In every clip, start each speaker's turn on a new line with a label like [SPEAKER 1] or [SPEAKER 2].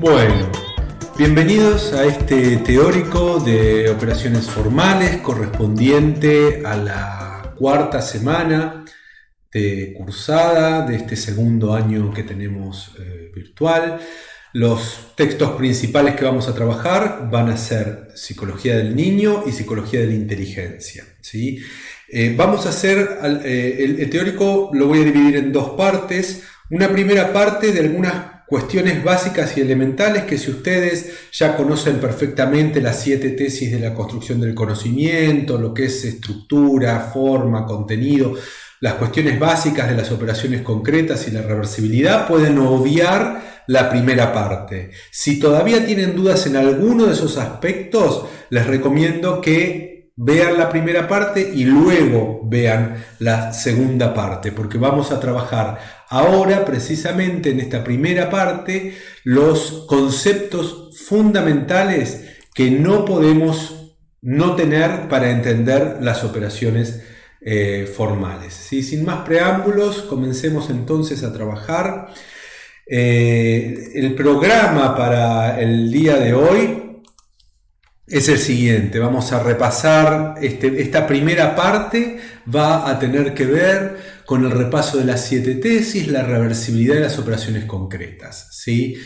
[SPEAKER 1] Bueno, bienvenidos a este teórico de operaciones formales correspondiente a la cuarta semana de cursada de este segundo año que tenemos virtual. Los textos principales que vamos a trabajar van a ser Psicología del Niño y Psicología de la Inteligencia, ¿sí? Vamos a hacer, el teórico lo voy a dividir en dos partes. Una primera parte de algunas cuestiones básicas y elementales que, si ustedes ya conocen perfectamente las 7 tesis de la construcción del conocimiento, lo que es estructura, forma, contenido, las cuestiones básicas de las operaciones concretas y la reversibilidad, pueden obviar la primera parte. Si todavía tienen dudas en alguno de esos aspectos, les recomiendo que vean la primera parte y luego vean la segunda parte, porque vamos a trabajar ahora, precisamente en esta primera parte, los conceptos fundamentales que no podemos no tener para entender las operaciones formales, ¿sí? Sin más preámbulos, comencemos entonces a trabajar. El programa para el día de hoy es el siguiente. Vamos a repasar esta primera parte. Va a tener que ver con el repaso de las 7 tesis, la reversibilidad de las operaciones concretas, ¿sí?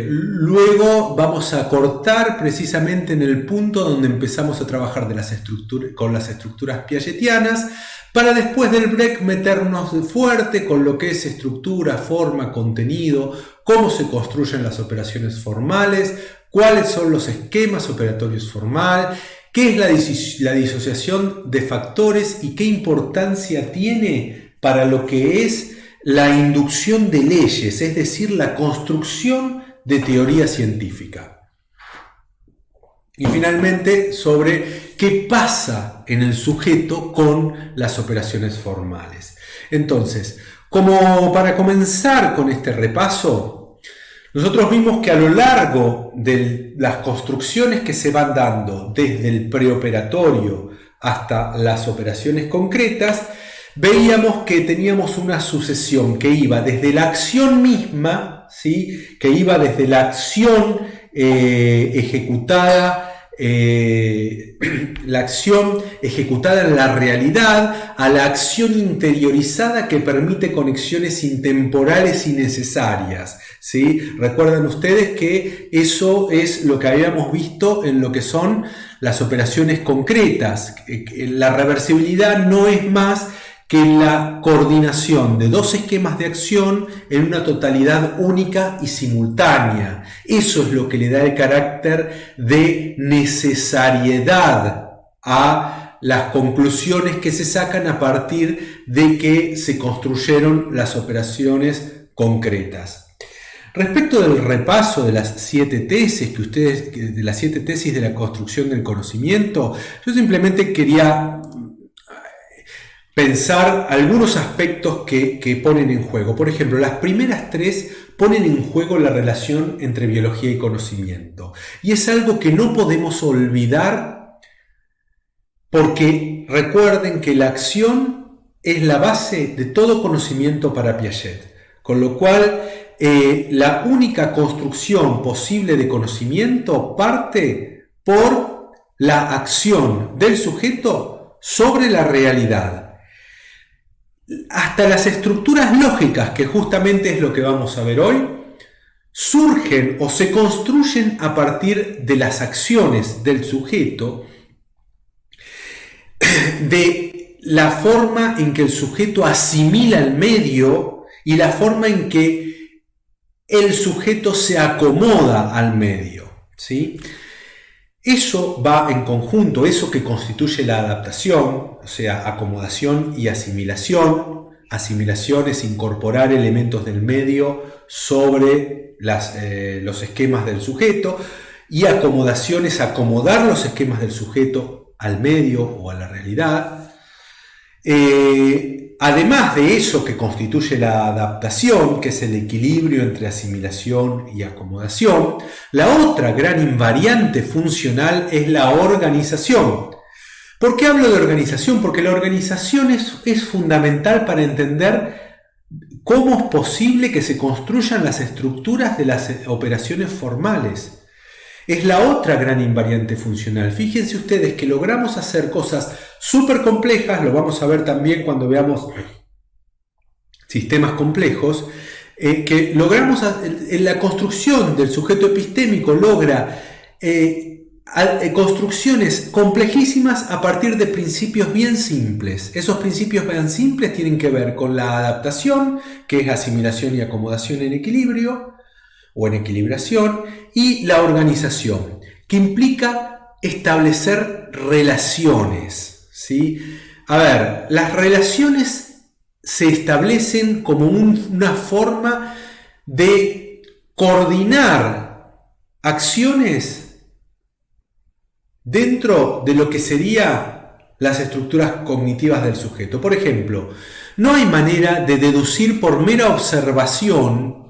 [SPEAKER 1] Luego vamos a cortar precisamente en el punto donde empezamos a trabajar con las estructuras piagetianas, para después del break meternos de fuerte con lo que es estructura, forma, contenido, cómo se construyen las operaciones formales, cuáles son los esquemas operatorios formales, qué es la disociación de factores y qué importancia tiene para lo que es la inducción de leyes, es decir, la construcción de teoría científica. Y finalmente, sobre qué pasa en el sujeto con las operaciones formales. Entonces, como para comenzar con este repaso, nosotros vimos que a lo largo de las construcciones que se van dando desde el preoperatorio hasta las operaciones concretas, veíamos que teníamos una sucesión que iba desde la acción misma, ¿sí? Que iba desde la acción ejecutada en la realidad a la acción interiorizada que permite conexiones intemporales y necesarias, ¿sí? Recuerdan ustedes que eso es lo que habíamos visto en lo que son las operaciones concretas. La reversibilidad no es más que la coordinación de dos esquemas de acción en una totalidad única y simultánea. Eso es lo que le da el carácter de necesariedad a las conclusiones que se sacan a partir de que se construyeron las operaciones concretas. Respecto del repaso de las 7 tesis de las 7 tesis de la construcción del conocimiento, yo simplemente quería pensar algunos aspectos que ponen en juego. Por ejemplo, las primeras 3 ponen en juego la relación entre biología y conocimiento. Y es algo que no podemos olvidar, porque recuerden que la acción es la base de todo conocimiento para Piaget. Con lo cual, la única construcción posible de conocimiento parte por la acción del sujeto sobre la realidad. Hasta las estructuras lógicas, que justamente es lo que vamos a ver hoy, surgen o se construyen a partir de las acciones del sujeto, de la forma en que el sujeto asimila el medio y la forma en que el sujeto se acomoda al medio, ¿sí? Eso va en conjunto, eso que constituye la adaptación, o sea, acomodación y asimilación. Asimilación es incorporar elementos del medio sobre los esquemas del sujeto, y acomodación es acomodar los esquemas del sujeto al medio o a la realidad. Además de eso que constituye la adaptación, que es el equilibrio entre asimilación y acomodación, la otra gran invariante funcional es la organización. ¿Por qué hablo de organización? Porque la organización es fundamental para entender cómo es posible que se construyan las estructuras de las operaciones formales. Es la otra gran invariante funcional. Fíjense ustedes que logramos hacer cosas súper complejas, lo vamos a ver también cuando veamos sistemas complejos, que logramos, en la construcción del sujeto epistémico logra construcciones complejísimas a partir de principios bien simples. Esos principios bien simples tienen que ver con la adaptación, que es asimilación y acomodación en equilibrio o en equilibración, y la organización, que implica establecer relaciones, ¿sí? A ver, las relaciones se establecen como una forma de coordinar acciones dentro de lo que serían las estructuras cognitivas del sujeto. Por ejemplo, no hay manera de deducir por mera observación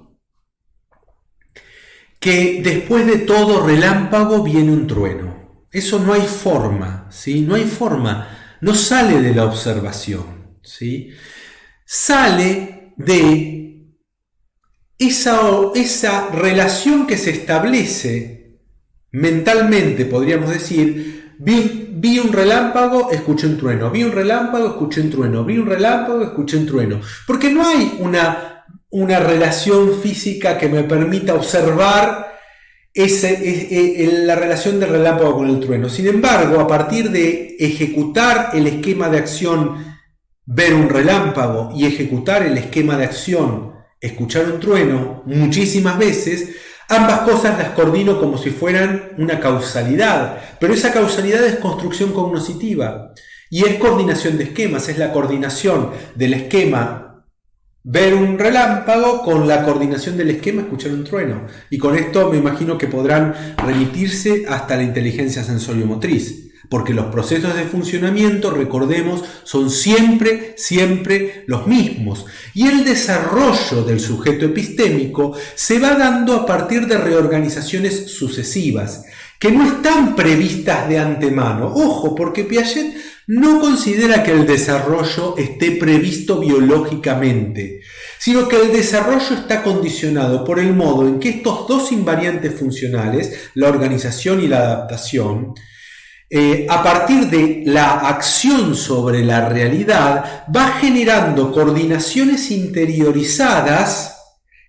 [SPEAKER 1] que después de todo relámpago viene un trueno. Eso no hay forma, ¿sí? No hay forma, no sale de la observación, ¿sí? Sale de esa relación que se establece mentalmente, podríamos decir, vi un relámpago, escuché un trueno, vi un relámpago, escuché un trueno, vi un relámpago, escuché un trueno. Porque no hay una relación física que me permita observar la relación del relámpago con el trueno. Sin embargo, a partir de ejecutar el esquema de acción ver un relámpago y ejecutar el esquema de acción escuchar un trueno muchísimas veces, ambas cosas las coordino como si fueran una causalidad, pero esa causalidad es construcción cognoscitiva y es coordinación de esquemas, es la coordinación del esquema ver un relámpago con la coordinación del esquema escuchar un trueno. Y con esto me imagino que podrán remitirse hasta la inteligencia sensoriomotriz, porque los procesos de funcionamiento, recordemos, son siempre los mismos. Y el desarrollo del sujeto epistémico se va dando a partir de reorganizaciones sucesivas, que no están previstas de antemano. Ojo, porque Piaget no considera que el desarrollo esté previsto biológicamente, sino que el desarrollo está condicionado por el modo en que estos dos invariantes funcionales, la organización y la adaptación, a partir de la acción sobre la realidad, va generando coordinaciones interiorizadas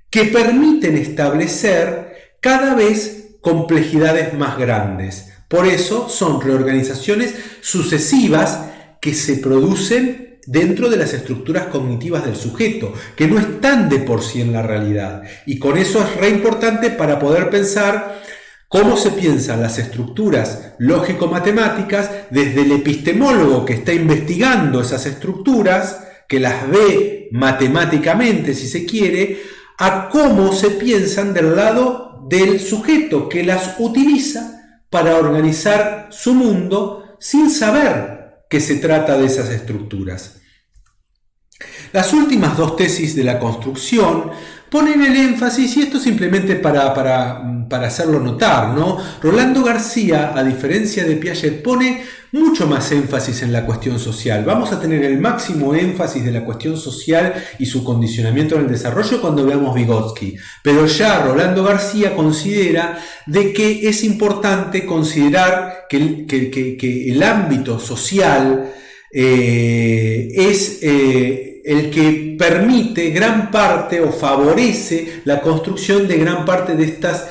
[SPEAKER 1] que permiten establecer cada vez complejidades más grandes. Por eso son reorganizaciones sucesivas que se producen dentro de las estructuras cognitivas del sujeto, que no están de por sí en la realidad. Y con eso es re importante para poder pensar cómo se piensan las estructuras lógico-matemáticas desde el epistemólogo que está investigando esas estructuras, que las ve matemáticamente si se quiere, a cómo se piensan del lado del sujeto que las utiliza para organizar su mundo sin saber que se trata de esas estructuras. Las últimas dos tesis de la construcción ponen el énfasis, y esto simplemente para hacerlo notar, ¿no? Rolando García, a diferencia de Piaget, pone mucho más énfasis en la cuestión social. Vamos a tener el máximo énfasis de la cuestión social y su condicionamiento en el desarrollo cuando veamos Vygotsky. Pero ya Rolando García considera de que es importante considerar que el ámbito social es el que permite gran parte o favorece la construcción de gran parte de estas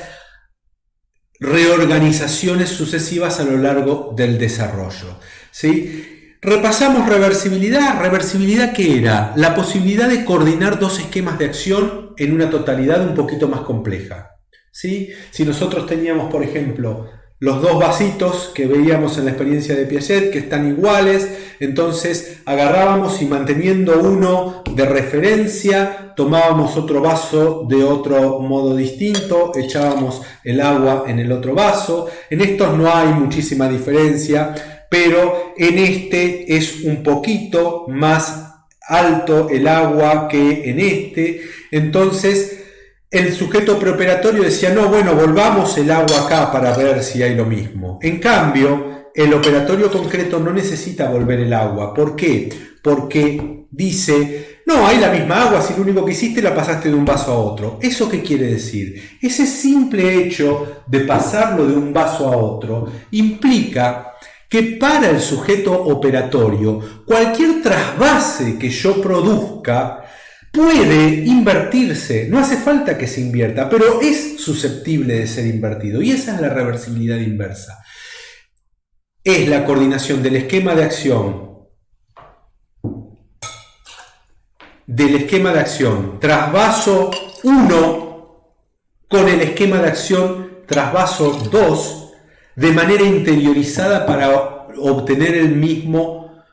[SPEAKER 1] reorganizaciones sucesivas a lo largo del desarrollo, ¿sí? Repasamos reversibilidad. ¿Reversibilidad qué era? La posibilidad de coordinar dos esquemas de acción en una totalidad un poquito más compleja, ¿sí? Si nosotros teníamos, por ejemplo, los dos vasitos que veíamos en la experiencia de Piaget, que están iguales, entonces agarrábamos y manteniendo uno de referencia, tomábamos otro vaso de otro modo distinto, echábamos el agua en el otro vaso. En estos no hay muchísima diferencia, pero en este es un poquito más alto el agua que en este. Entonces el sujeto preoperatorio decía, no, bueno, volvamos el agua acá para ver si hay lo mismo. En cambio, el operatorio concreto no necesita volver el agua. ¿Por qué? Porque dice, no, hay la misma agua, si lo único que hiciste la pasaste de un vaso a otro. ¿Eso qué quiere decir? Ese simple hecho de pasarlo de un vaso a otro implica que para el sujeto operatorio, cualquier trasvase que yo produzca puede invertirse, no hace falta que se invierta, pero es susceptible de ser invertido, y esa es la reversibilidad inversa. Es la coordinación del esquema de acción trasvaso 1 con el esquema de acción trasvaso 2 de manera interiorizada para obtener el mismo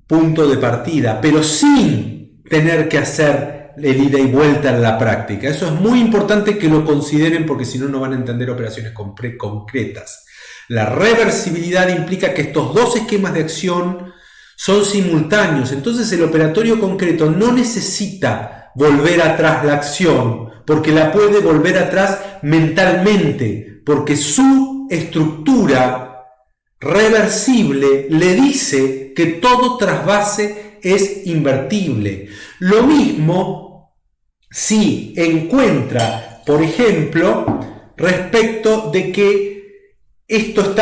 [SPEAKER 1] punto de partida, pero sin tener que hacer el ida y vuelta en la práctica. Eso es muy importante que lo consideren, porque si no, no van a entender operaciones concretas. La reversibilidad implica que estos dos esquemas de acción son simultáneos. Entonces el operatorio concreto no necesita volver atrás la acción, porque la puede volver atrás mentalmente, porque su estructura reversible le dice que todo trasvase es invertible. Lo mismo si encuentra, por ejemplo, respecto de que esto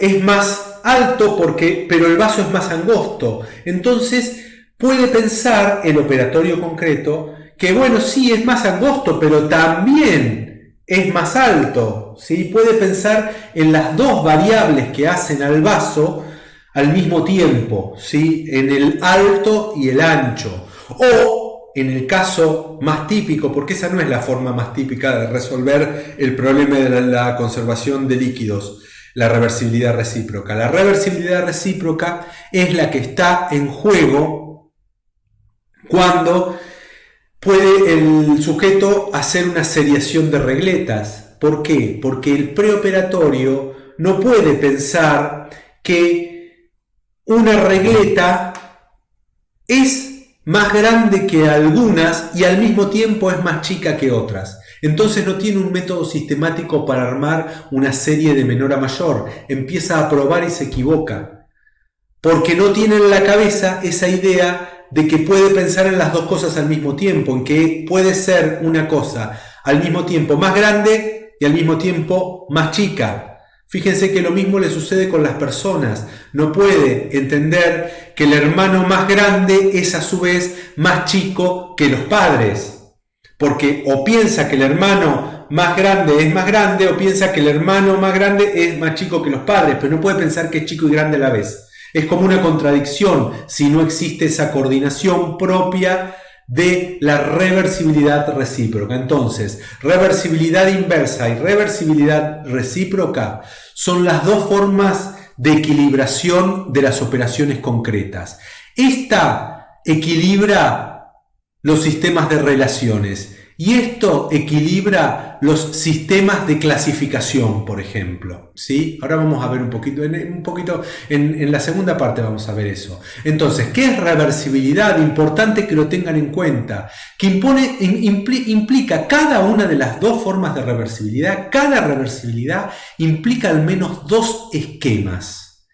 [SPEAKER 1] es más alto pero el vaso es más angosto. Entonces puede pensar el operatorio concreto que, bueno, sí es más angosto, pero también es más alto, ¿sí? Puede pensar en las dos variables que hacen al vaso al mismo tiempo, ¿sí? En el alto y el ancho. O en el caso más típico, porque esa no es la forma más típica de resolver el problema de la conservación de líquidos, la reversibilidad recíproca. La reversibilidad recíproca es la que está en juego cuando puede el sujeto hacer una seriación de regletas. ¿Por qué? Porque el preoperatorio no puede pensar que una regleta es más grande que algunas y al mismo tiempo es más chica que otras. Entonces no tiene un método sistemático para armar una serie de menor a mayor. Empieza a probar y se equivoca, porque no tiene en la cabeza esa idea de que puede pensar en las dos cosas al mismo tiempo, en que puede ser una cosa al mismo tiempo más grande y al mismo tiempo más chica. Fíjense que lo mismo le sucede con las personas. No puede entender que el hermano más grande es a su vez más chico que los padres, porque o piensa que el hermano más grande es más grande, o piensa que el hermano más grande es más chico que los padres, pero no puede pensar que es chico y grande a la vez. Es como una contradicción si no existe esa coordinación propia de la reversibilidad recíproca. Entonces, reversibilidad inversa y reversibilidad recíproca son las dos formas de equilibración de las operaciones concretas. Esta equilibra los sistemas de relaciones y esto equilibra los sistemas de clasificación, por ejemplo, ¿sí? Ahora vamos a ver un poquito en la segunda parte vamos a ver eso. Entonces, ¿qué es reversibilidad? Importante que lo tengan en cuenta, que implica cada una de las dos formas de reversibilidad. Cada reversibilidad implica al menos dos esquemas,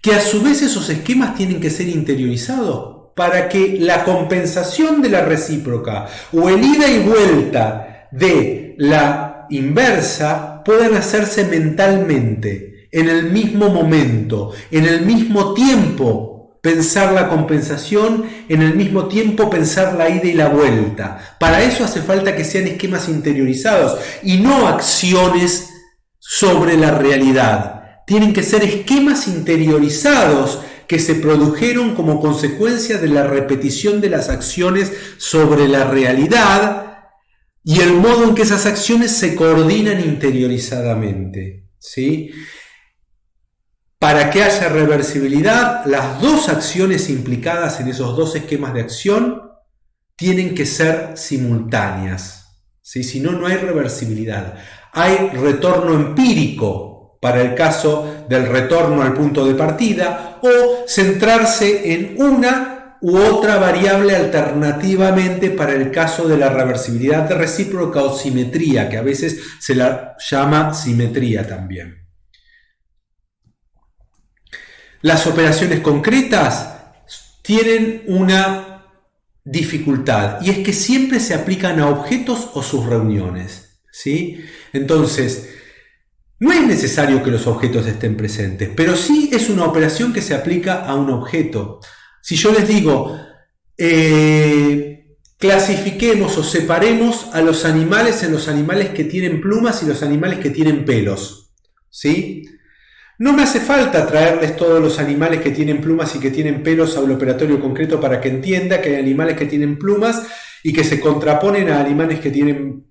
[SPEAKER 1] que a su vez esos esquemas tienen que ser interiorizados para que la compensación de la recíproca o el ida y vuelta de la inversa puedan hacerse mentalmente, en el mismo momento, en el mismo tiempo pensar la compensación, en el mismo tiempo pensar la ida y la vuelta. Para eso hace falta que sean esquemas interiorizados y no acciones sobre la realidad. Tienen que ser esquemas interiorizados que se produjeron como consecuencia de la repetición de las acciones sobre la realidad y el modo en que esas acciones se coordinan interiorizadamente, ¿sí? Para que haya reversibilidad, las dos acciones implicadas en esos dos esquemas de acción tienen que ser simultáneas, ¿sí? Si no, no hay reversibilidad. Hay retorno empírico para el caso del retorno al punto de partida, o centrarse en una u otra variable alternativamente para el caso de la reversibilidad de recíproca o simetría, que a veces se la llama simetría también. Las operaciones concretas tienen una dificultad, y es que siempre se aplican a objetos o sus reuniones, ¿sí? Entonces, no es necesario que los objetos estén presentes, pero sí es una operación que se aplica a un objeto. Si yo les digo, clasifiquemos o separemos a los animales en los animales que tienen plumas y los animales que tienen pelos, ¿sí? No me hace falta traerles todos los animales que tienen plumas y que tienen pelos al operatorio concreto para que entienda que hay animales que tienen plumas y que se contraponen a animales que tienen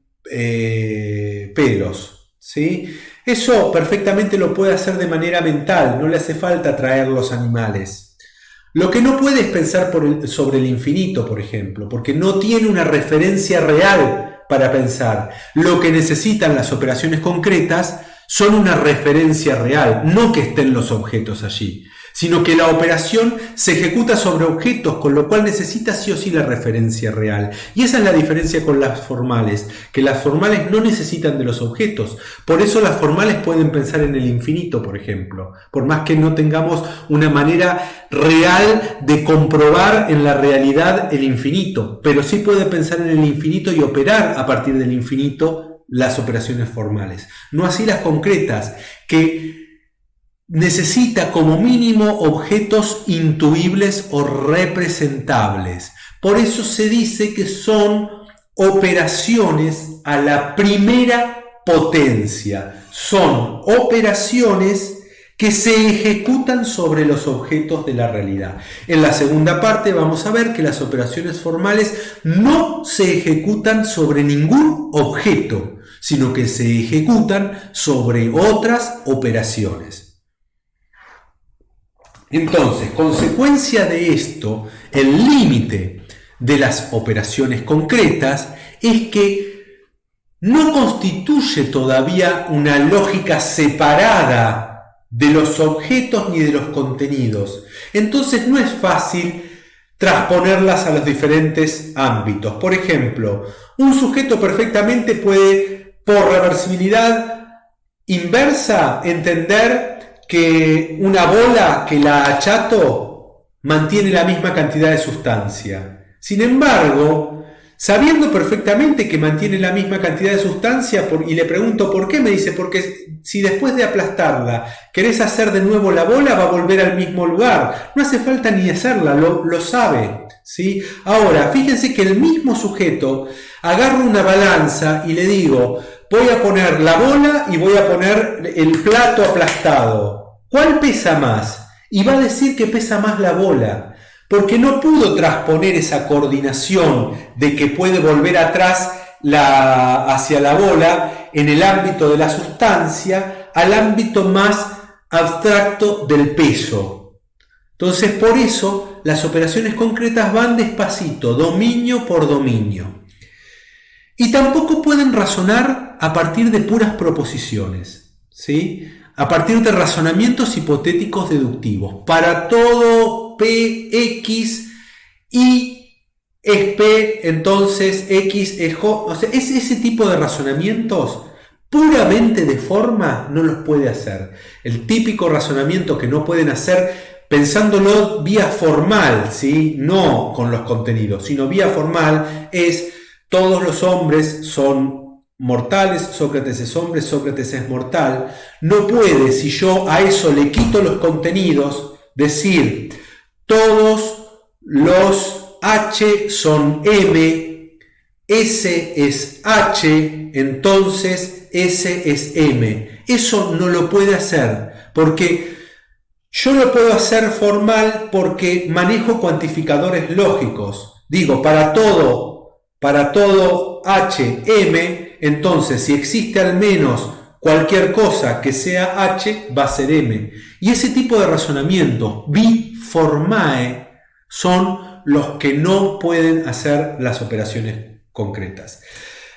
[SPEAKER 1] pelos, ¿sí? Eso perfectamente lo puede hacer de manera mental, no le hace falta traer los animales. Lo que no puede es pensar sobre el infinito, por ejemplo, porque no tiene una referencia real para pensar. Lo que necesitan las operaciones concretas son una referencia real, no que estén los objetos allí, sino que la operación se ejecuta sobre objetos, con lo cual necesita sí o sí la referencia real. Y esa es la diferencia con las formales, que las formales no necesitan de los objetos. Por eso las formales pueden pensar en el infinito, por ejemplo, por más que no tengamos una manera real de comprobar en la realidad el infinito, pero sí puede pensar en el infinito y operar a partir del infinito las operaciones formales. No así las concretas, que necesita como mínimo objetos intuibles o representables. Por eso se dice que son operaciones a la primera potencia. Son operaciones que se ejecutan sobre los objetos de la realidad. En la segunda parte vamos a ver que las operaciones formales no se ejecutan sobre ningún objeto, sino que se ejecutan sobre otras operaciones. Entonces, consecuencia de esto, el límite de las operaciones concretas es que no constituye todavía una lógica separada de los objetos ni de los contenidos. Entonces no es fácil transponerlas a los diferentes ámbitos. Por ejemplo, un sujeto perfectamente puede, por reversibilidad inversa, entender que una bola que la achato mantiene la misma cantidad de sustancia. Sin embargo, sabiendo perfectamente que mantiene la misma cantidad de sustancia, y le pregunto por qué, me dice, porque si después de aplastarla querés hacer de nuevo la bola, va a volver al mismo lugar. No hace falta ni hacerla, lo sabe, ¿sí? Ahora, fíjense que el mismo sujeto agarra una balanza y le digo, voy a poner la bola y voy a poner el plato aplastado. ¿Cuál pesa más? Y va a decir que pesa más la bola, porque no pudo transponer esa coordinación de que puede volver atrás hacia la bola en el ámbito de la sustancia al ámbito más abstracto del peso. Entonces, por eso las operaciones concretas van despacito, dominio por dominio. Y tampoco pueden razonar a partir de puras proposiciones, ¿sí? A partir de razonamientos hipotéticos deductivos. Para todo P, X, Y es P, entonces X es J. O sea, ese tipo de razonamientos puramente de forma no los puede hacer. El típico razonamiento que no pueden hacer pensándolo vía formal, ¿sí? No con los contenidos, sino vía formal es todos los hombres son mortales, Sócrates es hombre, Sócrates es mortal. No puede, si yo a eso le quito los contenidos, decir todos los H son M, S es H, entonces S es M. Eso no lo puede hacer, porque yo lo puedo hacer formal porque manejo cuantificadores lógicos. Digo, para todo H, M, entonces si existe al menos cualquier cosa que sea H, va a ser M. Y ese tipo de razonamientos biformae son los que no pueden hacer las operaciones concretas.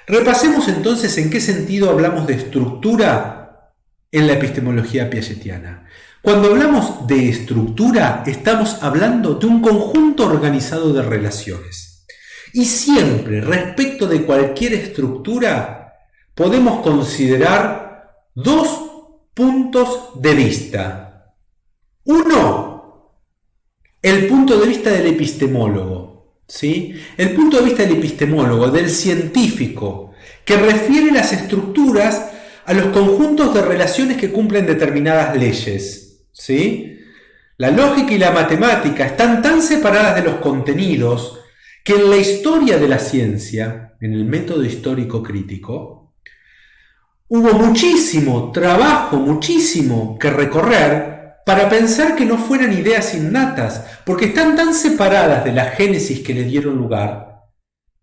[SPEAKER 1] Repasemos entonces en qué sentido hablamos de estructura en la epistemología piagetiana. Cuando hablamos de estructura, estamos hablando de un conjunto organizado de relaciones. Y siempre, respecto de cualquier estructura, podemos considerar dos puntos de vista. Uno, el punto de vista del epistemólogo, ¿sí? El punto de vista del epistemólogo, del científico, que refiere las estructuras a los conjuntos de relaciones que cumplen determinadas leyes, ¿sí? La lógica y la matemática están tan separadas de los contenidos que en la historia de la ciencia, en el método histórico crítico, hubo muchísimo trabajo, muchísimo que recorrer para pensar que no fueran ideas innatas, porque están tan separadas de la génesis que le dieron lugar,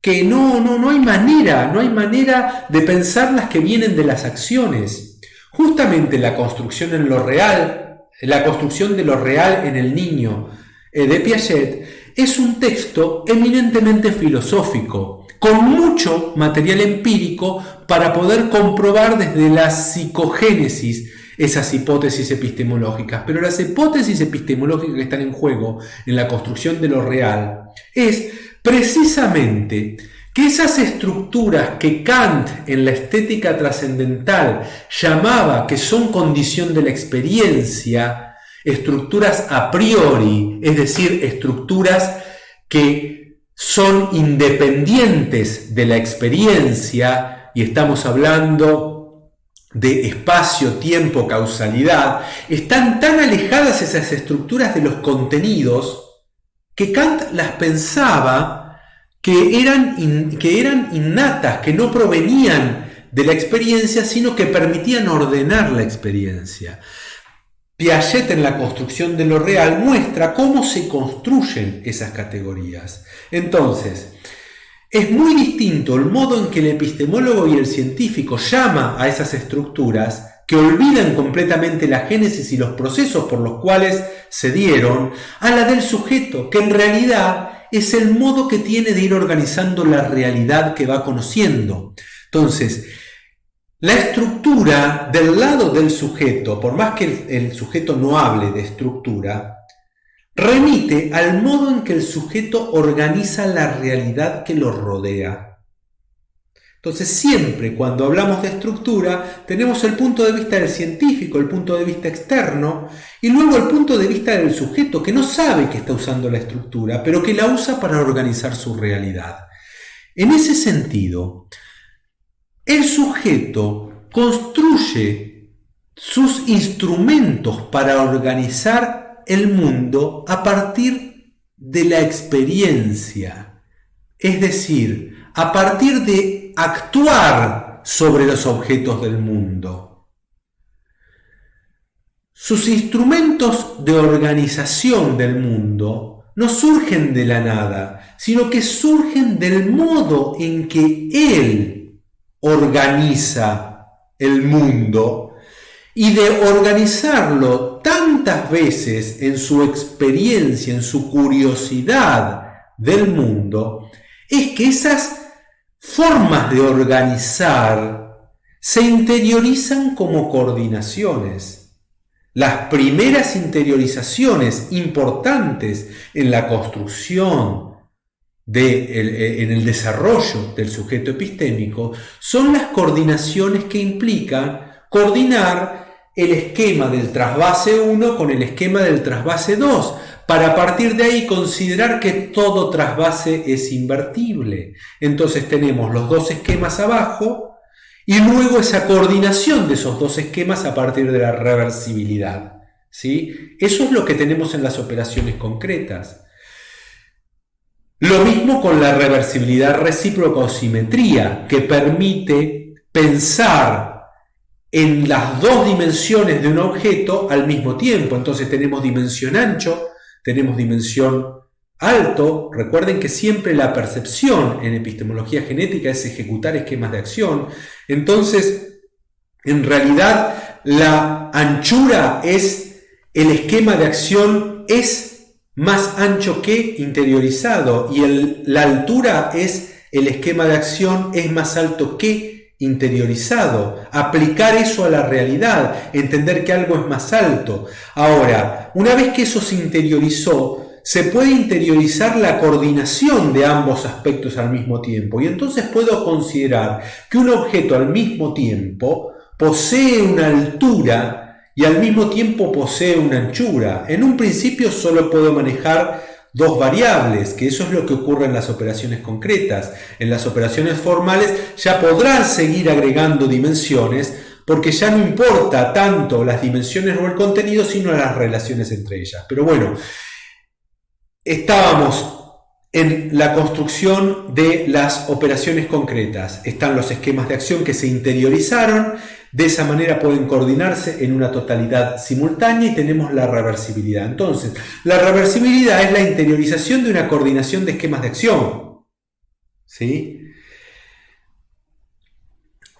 [SPEAKER 1] que no hay manera de pensar las que vienen de las acciones. Justamente la construcción en lo real, la construcción de lo real en el niño de Piaget, es un texto eminentemente filosófico, con mucho material empírico para poder comprobar desde la psicogénesis esas hipótesis epistemológicas. Pero las hipótesis epistemológicas que están en juego en la construcción de lo real es precisamente que esas estructuras que Kant en la estética trascendental llamaba que son condición de la experiencia, estructuras a priori, es decir, estructuras que son independientes de la experiencia, y estamos hablando de espacio, tiempo, causalidad, están tan alejadas esas estructuras de los contenidos que Kant las pensaba que eran innatas, que no provenían de la experiencia, sino que permitían ordenar la experiencia. Piaget en la construcción de lo real muestra cómo se construyen esas categorías. Entonces, es muy distinto el modo en que el epistemólogo y el científico llama a esas estructuras, que olvidan completamente la génesis y los procesos por los cuales se dieron, a la del sujeto, que en realidad es el modo que tiene de ir organizando la realidad que va conociendo. Entonces, la estructura del lado del sujeto, por más que el sujeto no hable de estructura, remite al modo en que el sujeto organiza la realidad que lo rodea. Entonces, siempre cuando hablamos de estructura, tenemos el punto de vista del científico, el punto de vista externo, y luego el punto de vista del sujeto, que no sabe que está usando la estructura, pero que la usa para organizar su realidad. En ese sentido, el sujeto construye sus instrumentos para organizar el mundo a partir de la experiencia, es decir, a partir de actuar sobre los objetos del mundo. Sus instrumentos de organización del mundo no surgen de la nada, sino que surgen del modo en que él organiza el mundo, y de organizarlo tantas veces en su experiencia, en su curiosidad del mundo, es que esas formas de organizar se interiorizan como coordinaciones. Las primeras interiorizaciones importantes en la construcción en el desarrollo del sujeto epistémico son las coordinaciones que implican coordinar el esquema del trasvase 1 con el esquema del trasvase 2, para a partir de ahí considerar que todo trasvase es invertible. Entonces tenemos los dos esquemas abajo y luego esa coordinación de esos dos esquemas a partir de la reversibilidad, ¿sí? Eso es lo que tenemos en las operaciones concretas. Lo mismo con la reversibilidad recíproca o simetría, que permite pensar en las dos dimensiones de un objeto al mismo tiempo. Entonces tenemos dimensión ancho, tenemos dimensión alto. Recuerden que siempre la percepción en epistemología genética es ejecutar esquemas de acción. Entonces, en realidad, la anchura es el esquema de acción es más ancho que interiorizado, y la altura es el esquema de acción es más alto que interiorizado. Aplicar eso a la realidad, entender que algo es más alto. Ahora, una vez que eso se interiorizó, se puede interiorizar la coordinación de ambos aspectos al mismo tiempo, y entonces puedo considerar que un objeto al mismo tiempo posee una altura y al mismo tiempo posee una anchura. En un principio solo puedo manejar dos variables, que eso es lo que ocurre en las operaciones concretas. En las operaciones formales ya podrán seguir agregando dimensiones, porque ya no importa tanto las dimensiones o el contenido, sino las relaciones entre ellas. Pero bueno, estábamos en la construcción de las operaciones concretas. Están los esquemas de acción que se interiorizaron, de esa manera pueden coordinarse en una totalidad simultánea, y tenemos la reversibilidad. Entonces, la reversibilidad es la interiorización de una coordinación de esquemas de acción. ¿Sí?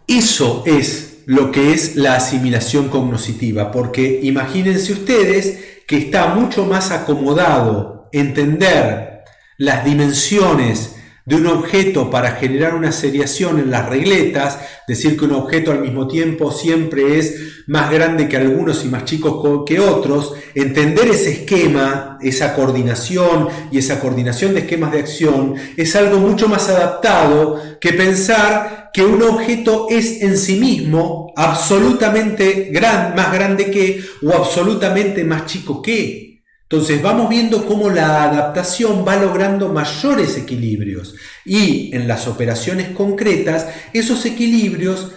[SPEAKER 1] Eso es lo que es la asimilación cognoscitiva, porque imagínense ustedes que está mucho más acomodado entender las dimensiones de un objeto para generar una seriación en las regletas, decir que un objeto al mismo tiempo siempre es más grande que algunos y más chico que otros, entender ese esquema, esa coordinación y esa coordinación de esquemas de acción es algo mucho más adaptado que pensar que un objeto es en sí mismo absolutamente más grande que o absolutamente más chico que. Entonces vamos viendo cómo la adaptación va logrando mayores equilibrios, y en las operaciones concretas esos equilibrios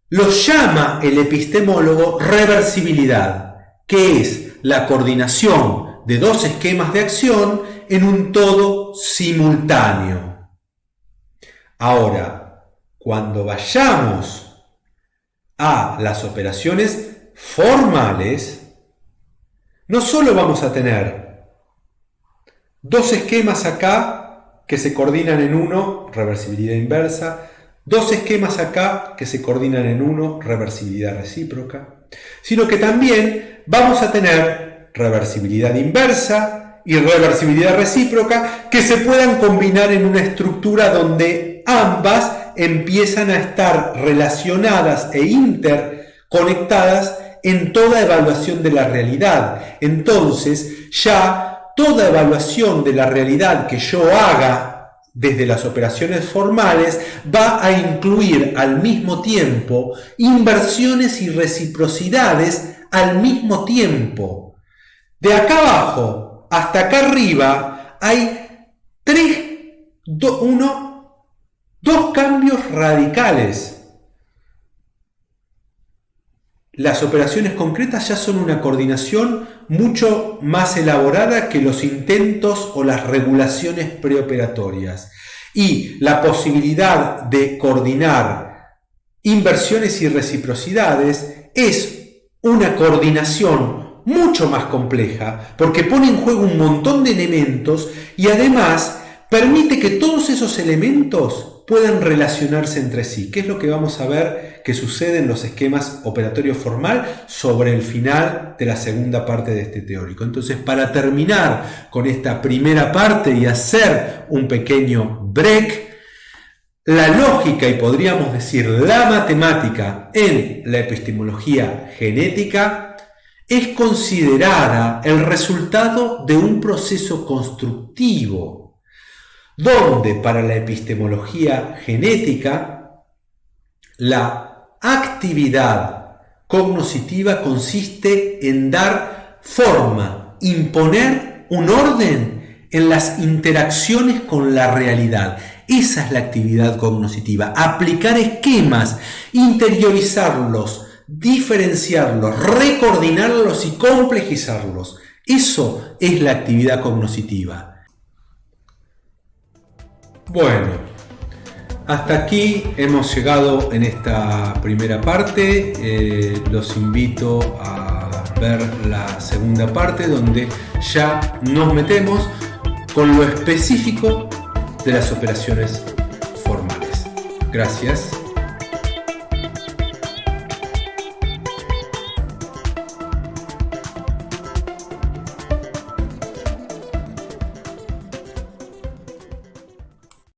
[SPEAKER 1] los llama el epistemólogo reversibilidad, que es la coordinación de dos esquemas de acción en un todo simultáneo. Ahora, cuando vayamos a las operaciones formales, no solo vamos a tener dos esquemas acá que se coordinan en uno, reversibilidad inversa, dos esquemas acá que se coordinan en uno, reversibilidad recíproca, sino que también vamos a tener reversibilidad inversa y reversibilidad recíproca que se puedan combinar en una estructura donde ambas empiezan a estar relacionadas e interconectadas en toda evaluación de la realidad. Entonces, ya toda evaluación de la realidad que yo haga desde las operaciones formales va a incluir al mismo tiempo inversiones y reciprocidades al mismo tiempo. De acá abajo hasta acá arriba hay dos cambios radicales. Las operaciones concretas ya son una coordinación mucho más elaborada que los intentos o las regulaciones preoperatorias. Y la posibilidad de coordinar inversiones y reciprocidades es una coordinación mucho más compleja, porque pone en juego un montón de elementos y además permite que todos esos elementos puedan relacionarse entre sí, que es lo que vamos a ver que sucede en los esquemas operatorios formal sobre el final de la segunda parte de este teórico. Entonces, para terminar con esta primera parte y hacer un pequeño break, la lógica y podríamos decir la matemática en la epistemología genética es considerada el resultado de un proceso constructivo, donde para la epistemología genética la actividad cognoscitiva consiste en dar forma, imponer un orden en las interacciones con la realidad. Esa es la actividad cognoscitiva, aplicar esquemas, interiorizarlos, diferenciarlos, recoordinarlos y complejizarlos. Eso es la actividad cognoscitiva. Bueno, hasta aquí hemos llegado en esta primera parte. Los invito a ver la segunda parte, donde ya nos metemos con lo específico de las operaciones formales. Gracias.